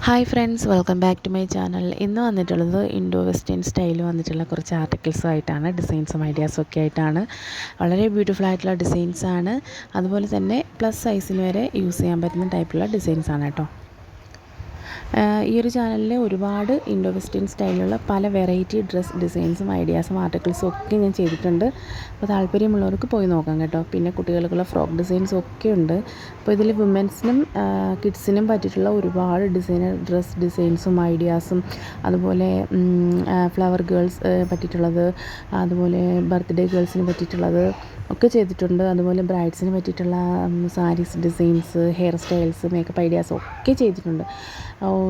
Hi friends, welcome back to my channel. ഇന്ന് വന്നിട്ടുള്ളത് Indo western style വന്നിട്ടുള്ള കുറച്ച് ആർട്ടിക്കിൾസുമായിട്ടാണ്, ഡിസൈൻസും ഐഡിയാസും ഒക്കെ ആയിട്ടാണ്. വളരെ ബ്യൂട്ടിഫുൾ ആയിട്ടുള്ള ഡിസൈൻസാണ്. അതുപോലെ തന്നെ പ്ലസ് സൈസിന് വരെ യൂസ് ചെയ്യാൻ പറ്റുന്ന ടൈപ്പുള്ള ഡിസൈൻസാണ് കേട്ടോ. ഈ ഒരു ചാനലിൽ ഒരുപാട് ഇൻഡോ വെസ്റ്റേൺ സ്റ്റൈലിലുള്ള പല വെറൈറ്റി ഡ്രസ് ഡിസൈൻസും ഐഡിയാസും ആർട്ടിക്കിൾസും ഒക്കെ ഞാൻ ചെയ്തിട്ടുണ്ട്. അപ്പോൾ താല്പര്യമുള്ളവർക്ക് പോയി നോക്കാം കേട്ടോ. പിന്നെ കുട്ടികൾക്കുള്ള ഫ്രോക്ക് ഡിസൈൻസും ഒക്കെ ഉണ്ട്. അപ്പോൾ ഇതിൽ വുമൻസിനും കിഡ്സിനും പറ്റിയിട്ടുള്ള ഒരുപാട് ഡ്രസ് ഡിസൈൻസും ഐഡിയാസും, അതുപോലെ ഫ്ലവർ ഗേൾസ് പറ്റിയിട്ടുള്ളത്, അതുപോലെ ബർത്ത്ഡേ ഗേൾസിന് പറ്റിയിട്ടുള്ളത് ഒക്കെ ചെയ്തിട്ടുണ്ട്. അതുപോലെ ബ്രൈഡ്സിന് പറ്റിയിട്ടുള്ള saris designs, hair styles, makeup ideas ഒക്കെ ചെയ്തിട്ടുണ്ട്.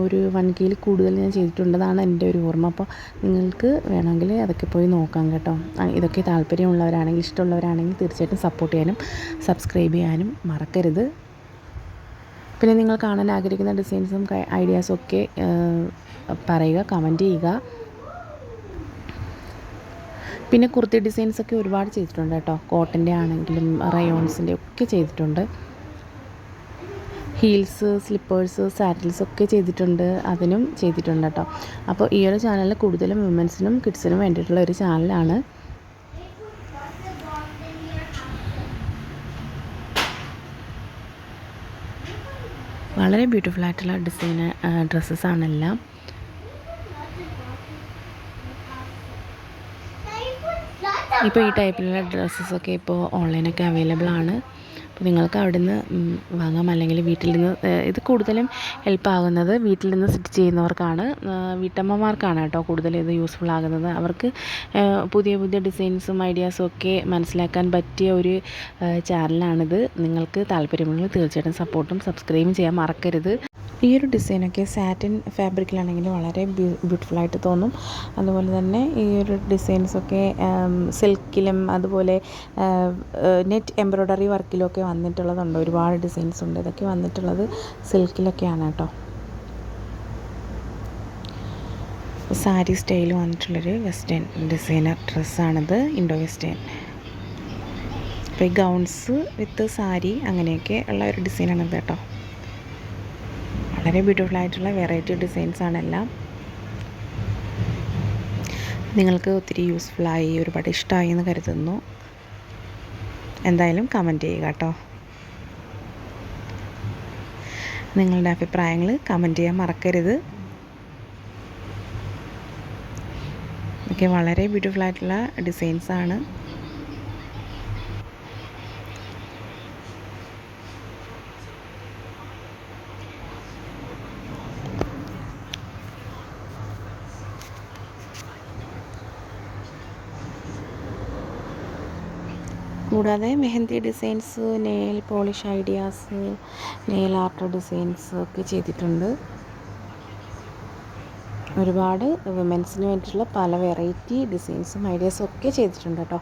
ഒരു 1K കൂടുതൽ ഞാൻ ചെയ്തിട്ടുണ്ടെന്നാണ് എൻ്റെ ഒരു ഓർമ്മ. അപ്പോൾ നിങ്ങൾക്ക് വേണമെങ്കിൽ അതൊക്കെ പോയി നോക്കാം കേട്ടോ. ഇതൊക്കെ താല്പര്യമുള്ളവരാണെങ്കിൽ, ഇഷ്ടമുള്ളവരാണെങ്കിൽ തീർച്ചയായിട്ടും സപ്പോർട്ട് ചെയ്യാനും സബ്സ്ക്രൈബ് ചെയ്യാനും മറക്കരുത്. പിന്നെ നിങ്ങൾ കാണാൻ ആഗ്രഹിക്കുന്ന ഡിസൈൻസും ഐഡിയാസും ഒക്കെ പറയുക, കമൻറ്റ് ചെയ്യുക. പിന്നെ കുർത്തി ഡിസൈൻസൊക്കെ ഒരുപാട് ചെയ്തിട്ടുണ്ട് കേട്ടോ. കോട്ടൻ്റെ ആണെങ്കിലും റയോൺസിൻ്റെ ഒക്കെ ചെയ്തിട്ടുണ്ട്. ഹീൽസ്, സ്ലിപ്പേഴ്സ്, സാറ്റിൽസ് ഒക്കെ ചെയ്തിട്ടുണ്ട്, അതിനും ചെയ്തിട്ടുണ്ട് കേട്ടോ. അപ്പോൾ ഈ ഒരു ചാനലിൽ കൂടുതലും വിമൻസിനും കിഡ്സിനും വേണ്ടിയിട്ടുള്ള ഒരു ചാനലാണ്. വളരെ ബ്യൂട്ടിഫുൾ ആയിട്ടുള്ള ഡ്രസ്സസാണെല്ലാം. ഇപ്പോൾ ഈ ടൈപ്പിലുള്ള ഡ്രസ്സസൊക്കെ ഇപ്പോൾ ഓൺലൈനൊക്കെ അവൈലബിൾ ആണ്. അപ്പോൾ നിങ്ങൾക്ക് അവിടെ നിന്ന് വാങ്ങാം. അല്ലെങ്കിൽ വീട്ടിൽ നിന്ന്, ഇത് കൂടുതലും ഹെൽപ്പ് ആകുന്നത് വീട്ടിൽ നിന്ന് സ്റ്റിച്ച് ചെയ്യുന്നവർക്കാണ്, വീട്ടമ്മമാർക്കാണ് കേട്ടോ കൂടുതൽ ഇത് യൂസ്ഫുൾ ആകുന്നത്. അവർക്ക് പുതിയ പുതിയ ഡിസൈൻസും ഐഡിയാസും ഒക്കെ മനസ്സിലാക്കാൻ പറ്റിയ ഒരു ചാനലാണിത്. നിങ്ങൾക്ക് താല്പര്യമുണ്ടെങ്കിൽ തീർച്ചയായിട്ടും സപ്പോർട്ടും സബ്സ്ക്രൈബും ചെയ്യാൻ മറക്കരുത്. ഈ ഒരു ഡിസൈനൊക്കെ സാറ്റിൻ ഫാബ്രിക്കിലാണെങ്കിൽ വളരെ ബ്യൂട്ടിഫുള്ളായിട്ട് തോന്നും. അതുപോലെ തന്നെ ഈ ഒരു ഡിസൈൻസൊക്കെ സിൽക്കിലും അതുപോലെ നെറ്റ് എംബ്രോയ്ഡറി വർക്കിലൊക്കെ വന്നിട്ടുള്ളതുണ്ട്. ഒരുപാട് ഡിസൈൻസ് ഉണ്ട്. ഇതൊക്കെ വന്നിട്ടുള്ളത് സിൽക്കിലൊക്കെയാണ് കേട്ടോ. സാരി സ്റ്റൈൽ വന്നിട്ടുള്ളൊരു വെസ്റ്റേൺ ഡിസൈനർ ഡ്രസ്സാണിത്, ഇൻഡോ വെസ്റ്റേൺ. അപ്പോൾ ഈ ഗൗൺസ് വിത്ത് സാരി അങ്ങനെയൊക്കെ ഉള്ള ഒരു ഡിസൈനാണിത് കേട്ടോ. വളരെ ബ്യൂട്ടിഫുൾ ആയിട്ടുള്ള വെറൈറ്റി ഡിസൈൻസാണെല്ലാം. നിങ്ങൾക്ക് ഒത്തിരി യൂസ്ഫുള്ളായി, ഒരുപാട് ഇഷ്ടമായി എന്ന് കരുതുന്നു. എന്തായാലും കമൻറ്റ് ചെയ്യുക കേട്ടോ. നിങ്ങളുടെ അഭിപ്രായങ്ങൾ കമൻറ്റ് ചെയ്യാൻ മറക്കരുത്. ഒക്കെ വളരെ ബ്യൂട്ടിഫുൾ ആയിട്ടുള്ള ഡിസൈൻസാണ്. കൂടാതെ mehndi designs, nail polish ideas, nail art designs ഒക്കെ ചെയ്തിട്ടുണ്ട്. ഒരുപാട് വിമൻസിന് വേണ്ടിയിട്ടുള്ള പല വെറൈറ്റി ഡിസൈൻസും ഐഡിയാസും ഒക്കെ ചെയ്തിട്ടുണ്ട് കേട്ടോ.